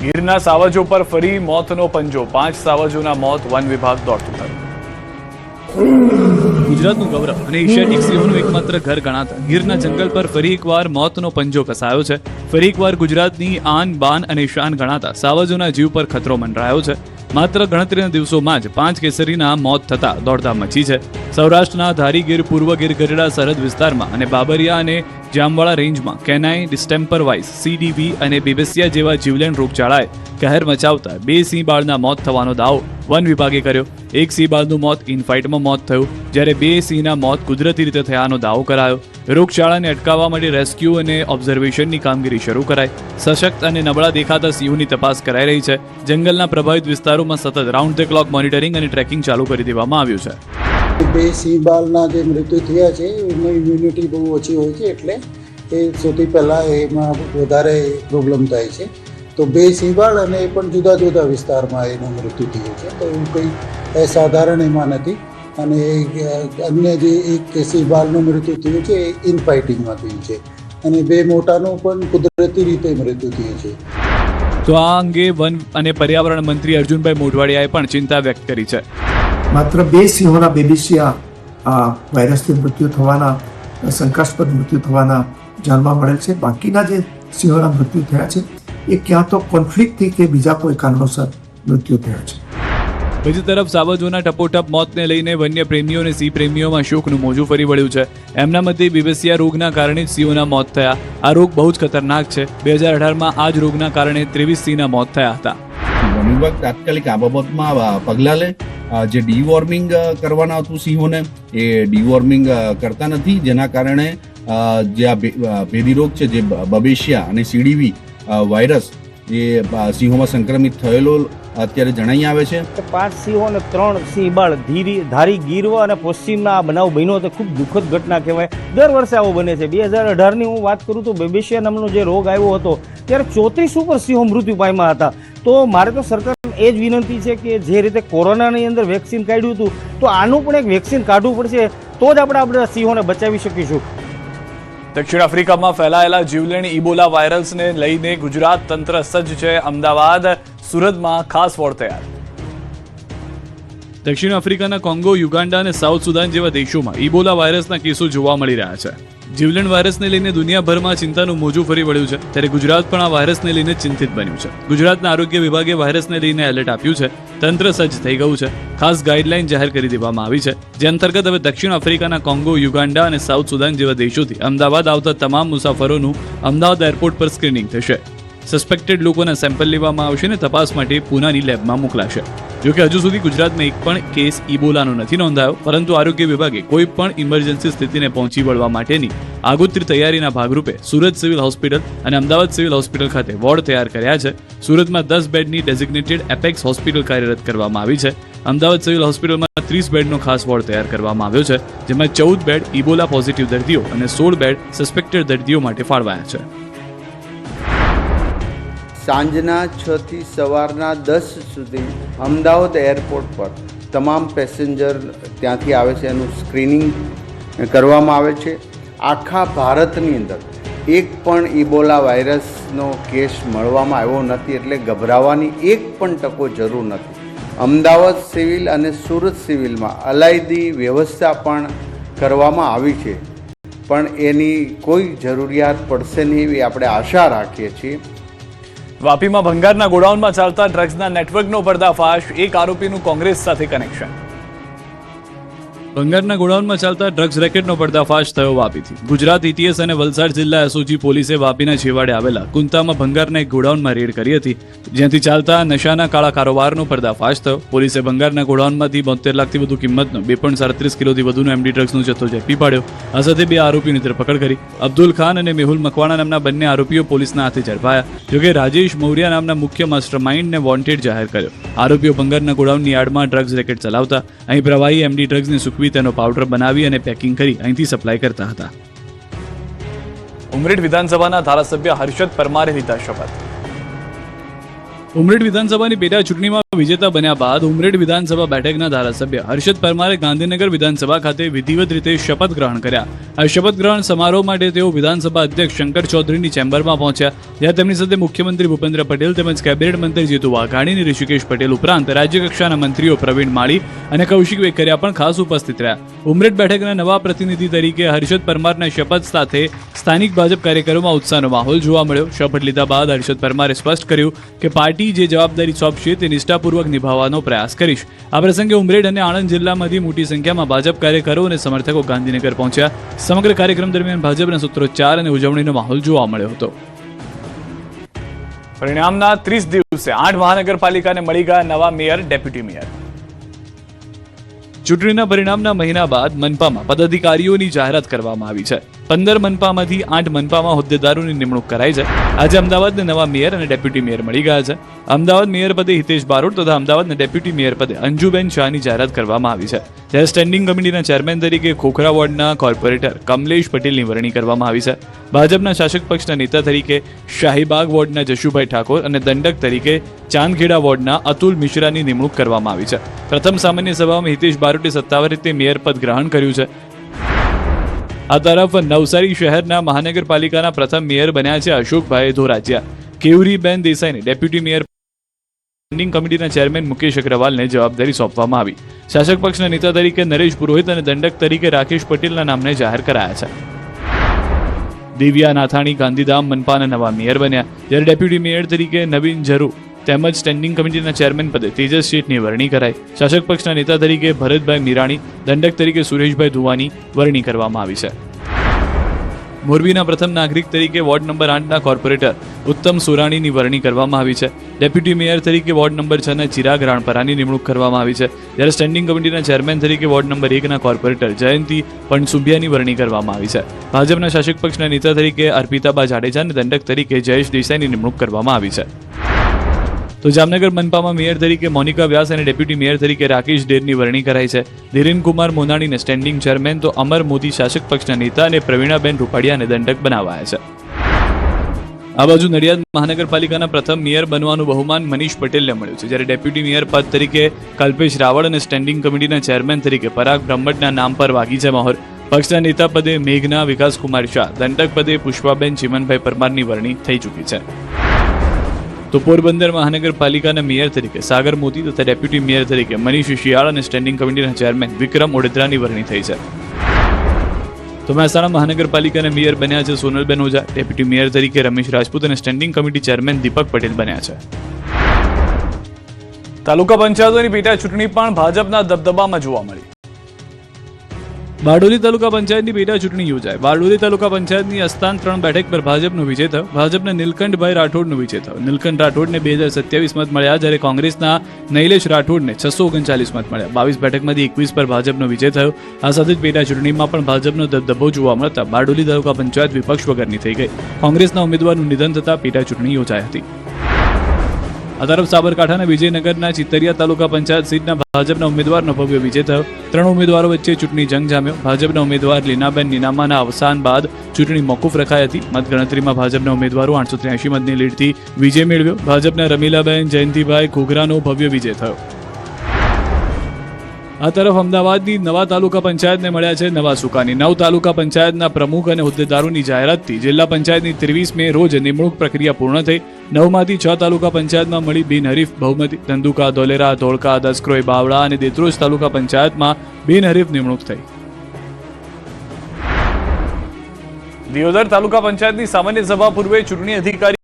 ગીરના સાવજો પર ફરી મોતનો પંજો, 5 સાવજોના મોત, વન વિભાગ દોડતું થયું. ગુજરાતનું ગૌરવ અને એશિયાટિક સિંહોનું એકમાત્ર ઘર ગણાતા ગીરના જંગલ પર ફરી એકવાર મોતનો પંજો કસાયો છે. ફરી એકવાર ગુજરાતની આન બાન અને શાન ગણાતા સાવજોના જીવ પર ખતરો મંડરાયો છે. માત્ર ગણતરીના દિવસોમાં જ 5 કેસરીના મોત થતા દોડધામ મચી છે. સૌરાષ્ટ્રના ધારી ગીર, પૂર્વ ગીર ગઢડા સરહદ વિસ્તારમાં અને બાબરિયા અને જામવાળા રેન્જમાં કેનાઈ, ડિસ્ટેમ્પર વાઇસ, CDV અને બેબેસિયા જેવા જીવલેણ રોગચાળાએ કહેર મચાવતા 2 સિંહ બાળના મોત થવાનો દાવો વન વિભાગે કર્યો. એક સિંહ બાળનું મોત ઇનફાઇટમાં મોત થયું, જ્યારે 2 સિંહના મોત કુદરતી રીતે થયાનો દાવો કરાયો. રોગચાળાને અટકાવવા માટે રેસ્ક્યુ અને ઓબ્ઝર્વેશનની કામગીરી શરૂ કરાઈ. સશક્ત અને નબળા દેખાતા સિંહોની તપાસ કરાઈ રહી છે. જંગલના પ્રભાવિત વિસ્તારોમાં સતત રાઉન્ડ ધ ક્લોક મોનિટરિંગ અને ટ્રેકિંગ ચાલુ કરી દેવામાં આવ્યું છે. 2 સિંહ બાળના જે મૃત્યુ થયા છે એમાં ઇમ્યુનિટી બહુ ઓછી હોય છે, એટલે એ સૌથી પહેલાં એમાં વધારે પ્રોબ્લેમ થાય છે. તો 2 સિંહ બાળ અને એ પણ જુદા જુદા વિસ્તારમાં એનું મૃત્યુ થયું છે, તો એવું કંઈ સાધારણ એમાં નથી. અને અન્ય જે એક સિંહ બાળનું મૃત્યુ થયું છે એ ઇનફાઇટિંગમાં થયું છે, અને 2 મોટાનું પણ કુદરતી રીતે મૃત્યુ થયું છે. તો આ અંગે વન અને પર્યાવરણ મંત્રી અર્જુનભાઈ મોઢવાડિયાએ પણ ચિંતા વ્યક્ત કરી છે. માત્ર 2 સિંહોના બેબેસિયા વાયરસથી મૃત્યુ થવાના, શંકાસ્પદ મૃત્યુ થવાના જાણવા મળેલ છે. બાકીના જે સિંહોના મૃત્યુ થયા છે એ ક્યાં તો કોન્ફ્લિક્ટથી કે બીજા કોઈ કારણોસર મૃત્યુ થયા છે. બીજી તરફ સાવજોના ટપોટપ મોતને લઈને વન્ય પ્રેમીઓ અને સિંહ પ્રેમીઓમાં શોકનું મોજું ફરી વળ્યું છે. એમના મતે બેબેસિયા રોગના કારણે જ સિંહોના મોત થયા. આ રોગ બહુ જ ખતરનાક છે. 2018માં આ જ રોગના કારણે 23 સિંહના મોત થયા હતા. વન વિભાગ તાત્કાલિક આ બાબતમાં પગલાં લે. જે ડીવોર્મિંગ કરવાના હતું સિંહોને, એ ડીવોર્મિંગ કરતા નથી, જેના કારણે જે આ ભેદી રોગ છે, જે બબેશિયા અને CDV વાયરસ એ સિંહોમાં સંક્રમિત થયેલો અત્યારે જણાઈ આવે છે. 5 સિંહો અને 3 સિંહ બાળ ધારી ગીર અને પશ્ચિમના આ બનાવ બન્યો તો ખૂબ દુઃખદ ઘટના કહેવાય. દર વર્ષે આવો બને છે. 2018ની હું વાત કરું તો બેબેશિયા નામનો જે રોગ આવ્યો હતો ત્યારે 34 ઉપર સિંહો મૃત્યુ પામ્યા હતા. તો મારે તો સરકાર એ જ વિનંતી છે કે જે રીતે કોરોનાની અંદર વેક્સિન કાઢ્યું હતું, તો આનું પણ એક વેક્સિન કાઢવું પડશે, તો જ આપણે સિંહોને બચાવી શકીશું. દક્ષિણ આફ્રિકામાં ફેલાયેલા જીવલેણ ઇબોલા વાયરસને લઈને ગુજરાત તંત્ર સજ્જ છે. અમદાવાદ, સુરતમાં ખાસ વોર્ડ તૈયાર. દક્ષિણ આફ્રિકાના કોંગો, યુગાન્ડા અને સાઉથ સુદાન જેવા દેશોમાં ઇબોલા વાયરસના કેસો જોવા મળી રહ્યા છે. જીવલેણ વાયરસને લઈને દુનિયાભરમાં ચિંતાનું મોજું ફરી વળ્યું છે, ત્યારે ગુજરાત પણ આ વાયરસને લઈને ચિંતિત બન્યું છે. ગુજરાતના આરોગ્ય વિભાગે વાયરસને લઈને એલર્ટ આપ્યું છે. તંત્ર સજ્જ થઈ ગયું છે. ખાસ ગાઈડલાઈન જાહેર કરી દેવામાં આવી છે, જે અંતર્ગત હવે દક્ષિણ આફ્રિકાના કોંગો, યુગાન્ડા અને સાઉથ સુદાન જેવા દેશોથી અમદાવાદ આવતા તમામ મુસાફરોનું અમદાવાદ એરપોર્ટ પર સ્ક્રીનિંગ થશે. સસ્પેક્ટેડ લોકોના સેમ્પલ લેવામાં આવશે અને તપાસ માટે પૂનાની લેબમાં મોકલાશે. જોકે હજુ સુધી ગુજરાતમાં એક પણ કેસ ઇબોલાનો નથી નોંધાયો, પરંતુ આરોગ્ય વિભાગે કોઈ પણ ઇમરજન્સી સ્થિતિને પહોંચી વળવા માટેની આગોતરી તૈયારીના ભાગરૂપે સુરત સિવિલ હોસ્પિટલ અને અમદાવાદ સિવિલ હોસ્પિટલ ખાતે વોર્ડ તૈયાર કર્યા છે. સુરતમાં 10 બેડની ડેઝિગ્નેટેડ એપેક્સ હોસ્પિટલ કાર્યરત કરવામાં આવી છે. અમદાવાદ સિવિલ હોસ્પિટલમાં 30 બેડનો ખાસ વોર્ડ તૈયાર કરવામાં આવ્યો છે, જેમાં 14 બેડ ઇબોલા પોઝિટિવ દર્દીઓ અને 16 બેડ સસ્પેક્ટેડ દર્દીઓ માટે ફાળવાયા છે. સાંજના 6 થી સવારના 10 સુધી અમદાવાદ એરપોર્ટ પર તમામ પેસેન્જર ત્યાંથી આવે છે એનું સ્ક્રીનિંગ કરવામાં આવે છે. આખા ભારતની અંદર એક પણ ઇબોલા વાયરસનો કેસ મળવામાં આવ્યો નથી, એટલે ગભરાવાની એક પણ ટકો જરૂર નથી. અમદાવાદ સિવિલ અને સુરત સિવિલમાં અલાયદી વ્યવસ્થા પણ કરવામાં આવી છે, પણ એની કોઈ જરૂરિયાત પડશે નહીં એવી આપણે આશા રાખીએ છીએ. વાપીમાં ભંગારના ગોડાઉનમાં ચાલતા ડ્રગ્સના નેટવર્કનો પર્દાફાશ. એક આરોપીનું કોંગ્રેસ સાથે કનેક્શન. ભંગારના ગોડાઉનમાં ચાલતા ડ્રગ્સ રેકેટનો પર્દાફાશ થયો વાપીથી. ગુજરાત ETS અને વલસાડ જિલ્લા SOG પોલીસે વાપીના છેવાડે આવેલા કુંતામાં ભંગારના એક ગોડાઉનમાં રેડ કરી હતી, જ્યાંથી ચાલતા નશાના કાળા કારોબારનો પર્દાફાશ થયો. પોલીસે ભંગારના ગોડાઉનમાંથી 72 લાખથી વધુ કિંમતનો 2.37 કિલોથી વધુનો MD ડ્રગ્સનો જથ્થો ઝડપી પાડ્યો. આ સાથે 2 આરોપીઓની ધરપકડ કરી. અબ્દુલ ખાન અને મેહુલ મકવાણા નામના બંને આરોપીઓ પોલીસના હાથે ઝડપાયા. જોકે રાજેશ મૌર્યા નામના મુખ્ય માસ્ટરમાઇન્ડને વોન્ટેડ જાહેર કર્યો. આરોપીઓ ભંગારના ગોડાઉનની યાર્ડમાં ડ્રગ્સ રેકેટ ચલાવતા અહીં પ્રવાહી MD ડ્રગ્સને સૂકવી તેનો પાવડર બનાવી અને પેકિંગ કરી અહીંથી સપ્લાય કરતા હતા. ઉમરેઠ વિધાનસભાના ધારાસભ્ય હર્ષદ પરમારે લીધા શપથ. ઉમરેઠ વિધાનસભાની પેટા ચૂંટણીમાં વિજેતા બન્યા બાદ ઉમરેઠ વિધાનસભા બેઠકના ધારાસભ્ય હર્ષદ પરમારે ગાંધીનગર વિધાનસભા ખાતે વિધિવત રીતે શપથ ગ્રહણ કર્યા. આ શપથ ગ્રહણ સમારોહ માટે તેઓ વિધાનસભા અધ્યક્ષ શંકર ચૌધરીની ચેમ્બરમાં પહોંચ્યા, જ્યાં તેમની સાથે મુખ્યમંત્રી ભૂપેન્દ્ર પટેલ તેમજ કેબિનેટ મંત્રી જીતુ વાઘાણી અને ઋષિકેશ પટેલ ઉપરાંત રાજ્યકક્ષાના મંત્રીઓ પ્રવીણ માળી અને કૌશિક વેકરિયા પણ ખાસ ઉપસ્થિત રહ્યા. ઉમરેઠ બેઠકના નવા પ્રતિનિધિ તરીકે હર્ષદ પરમારના શપથ સાથે સ્થાનિક ભાજપ કાર્યકરોમાં ઉત્સાહનો માહોલ જોવા મળ્યો. શપથ લીધા બાદ હર્ષદ પરમારે સ્પષ્ટ કર્યું કે પાર્ટી જે જવાબદારી સોંપશે તે નિષ્ઠાપૂર્વક નિભાવવાનો પ્રયાસ કરીશ. આ પ્રસંગે ઉમરેઠ અને આણંદ જિલ્લામાંથી મોટી સંખ્યામાં ભાજપ કાર્યકરો અને સમર્થકો ગાંધીનગર પહોંચ્યા. સમગ્ર કાર્યક્રમ દરમિયાન ભાજપના સૂત્રોચ્ચાર અને ઉજવણીનો માહોલ જોવા મળ્યો હતો. પરિણામના 30 દિવસે 8 મહાનગરપાલિકાને મળી ગયા નવા મેયર, ડેપ્યુટી મેયર. ચૂંટણીના પરિણામના મહિના બાદ મનપામાં પદાધિકારીઓની જાહેરાત કરવામાં આવી છે. 15 મનપામાંથી 8 મનપામાં હોદ્દેદારોની નિમણૂક કરાઈ છે. આજે અમદાવાદને નવા મેયર અને ડેપ્યુટી મેયર મળી ગયા છે. અમદાવાદ મેયર પદે હિતેશ બારોટ તથા અમદાવાદના ડેપ્યુટી મેયર પદે અંજુબેન શાહની જાહેરાત કરવામાં આવી છે. જ્યારે સ્ટેન્ડિંગ કમિટીના ચેરમેન તરીકે ખોખરા વોર્ડના કોર્પોરેટર કમલેશ પટેલની વરણી કરવામાં આવી છે. ભાજપના શાસક પક્ષના નેતા તરીકે શાહીબાગ વોર્ડના જશુભાઈ ઠાકોર અને દંડક તરીકે ચાંદખેડા વોર્ડના અતુલ મિશ્રાની નિમણૂક કરવામાં આવી છે. પ્રથમ સામાન્ય સભામાં હિતેશ બારોટે સત્તાવાર રીતે મેયર પદ ગ્રહણ કર્યું છે. આ તરફ નવસારી શહેરના મહાનગરપાલિકાના પ્રથમ મેયર બન્યા છે અશોકભાઈ ધોરાજીયા. કેયુરીબેન દેસાઈને ડેપ્યુટી મેયર સ્ટેન્ડિંગ કમિટીના ચેરમેન મુકેશ અગ્રવાલને જવાબદારી સોંપવામાં આવી. શાસક પક્ષના નેતા તરીકે નરેશ પુરોહિત અને દંડક તરીકે રાકેશ પટેલના નામને જાહેર કરાયા છે. દિવ્યા નાથાણી ગાંધીધામ મનપાના નવા મેયર બન્યા, જ્યારે ડેપ્યુટી મેયર તરીકે નવીન ઝરૂ તેમજ સ્ટેન્ડિંગ કમિટીના ચેરમેન પદે તેજસ શેઠની વરણી કરાઈ. શાસક પક્ષના નેતા તરીકે ભરતભાઈ મીરાણી, દંડક તરીકે સુરેશભાઈ ધુવાની વરણી કરવામાં આવી છે. મોરબીના પ્રથમ નાગરિક તરીકે વોર્ડ નંબર 8ના કોર્પોરેટર ઉત્તમ સુરાણીની વરણી કરવામાં આવી છે. ડેપ્યુટી મેયર તરીકે વોર્ડ નંબર 6ના ચિરાગ રાણપરાની નિમણૂક કરવામાં આવી છે, જ્યારે સ્ટેન્ડિંગ કમિટીના ચેરમેન તરીકે વોર્ડ નંબર 1ના કોર્પોરેટર જયંતી પણસુંભિયાની વરણી કરવામાં આવી છે. ભાજપના શાસક પક્ષના નેતા તરીકે અર્પિતાબા જાડેજા અને દંડક તરીકે જયેશ દેસાઈની નિમણૂક કરવામાં આવી છે. તો જામનગર મનપામાં મેયર તરીકે મોનિકા વ્યાસ અને ડેપ્યુટી મેયર તરીકે રાકેશ ડેરની વરણી કરાઈ છે. ધીરેન કુમાર મોનાણીને સ્ટેન્ડિંગ ચેરમેન તો અમર મોદી શાસક પક્ષના નેતા અને પ્રવીણાબેન રૂપાડિયાને દંડક બનાવાયા છે. આ બાજુ નડિયાદ મહાનગરપાલિકાના પ્રથમ મેયર બનવાનું બહુમાન મનીષ પટેલને મળ્યું છે, જ્યારે ડેપ્યુટી મેયર પદ તરીકે કલ્પેશ રાવળ અને સ્ટેન્ડિંગ કમિટીના ચેરમેન તરીકે પરાગ બ્રહ્મટના નામ પર વાગી છે મહોર. પક્ષના નેતા પદે મેઘના વિકાસકુમાર શાહ, દંડક પદે પુષ્પાબેન ચિમનભાઈ પરમારની વરણી થઈ ચૂકી છે. તો પોરબંદર મહાનગરપાલિકાના મેયર તરીકે સાગર મોતી તથા ડેપ્યુટી મેયર તરીકે મનીષ શિયાળ અને સ્ટેન્ડિંગ કમિટીના ચેરમેન વિક્રમ ઓડેદરાની વરણી થઈ છે. તો મહેસાણા મહાનગરપાલિકાના મેયર બન્યા છે સોનલબેન ઓઝા, ડેપ્યુટી મેયર તરીકે રમેશ રાજપૂત અને સ્ટેન્ડિંગ કમિટી ચેરમેન દીપક પટેલ બન્યા છે. તાલુકા પંચાયતોની પેટા ચૂંટણી પણ ભાજપના દબદબામાં જોવા મળી. બારડોલી તાલુકા પંચાયતની પેટા ચૂંટણી યોજાઈ. બારડોલી તાલુકા પંચાયતની અસ્તાન 3 બેઠક પર ભાજપનો વિજય થયો. ભાજપના નીલકંઠભાઈ રાઠોડનો વિજય થયો. નીલકંઠ રાઠોડને 2027 મત મળ્યા, જ્યારે કોંગ્રેસના નૈલેશ રાઠોડને 639 મત મળ્યા. 22 બેઠકમાંથી 21 પર ભાજપનો વિજય થયો. આ સાથે જ પેટા ચૂંટણીમાં પણ ભાજપનો દબદબો જોવા મળતા બારડોલી તાલુકા પંચાયત વિપક્ષ વગરની થઈ ગઈ. કોંગ્રેસના ઉમેદવારનું નિધન થતાં પેટા ચૂંટણી યોજાઈ હતી. આ તરફ સાબરકાંઠાના વિજયનગરના ચિતરિયા તાલુકા પંચાયત સીટના ભાજપના ઉમેદવારનો ભવ્ય વિજય થયો. 3 ઉમેદવારો વચ્ચે ચૂંટણી જંગ જામ્યો. ભાજપના ઉમેદવાર લીનાબેન નીનામાના અવસાન બાદ ચૂંટણી મોકૂફ રખાઈ હતી. મતગણતરીમાં ભાજપના ઉમેદવારો 883 મતની લીડથી વિજય મેળવ્યો. ભાજપના રમીલાબેન જયંતિભાઈ ઘોઘરાનો ભવ્ય વિજય થયો. આ તરફ અમદાવાદની નવા તાલુકા પંચાયતને મળ્યા છે નવા સુકાની. 9 તાલુકા પંચાયતના પ્રમુખ અને હોદ્દેદારોની જાહેરાતથી જિલ્લા પંચાયતની 23 મે રોજ નિમણૂક પ્રક્રિયા પૂર્ણ થઈ. 9માંથી 6 તાલુકા પંચાયતમાં મળી બિનહરીફ બહુમતી. ધંધુકા, ધોલેરા, ધોળકા, દસક્રોઈ, બાવળા અને દેત્રોજ તાલુકા પંચાયતમાં બિનહરીફ નિમણૂક થઈ. દિયોદર તાલુકા પંચાયતની સામાન્ય સભા પૂર્વે ચૂંટણી અધિકારી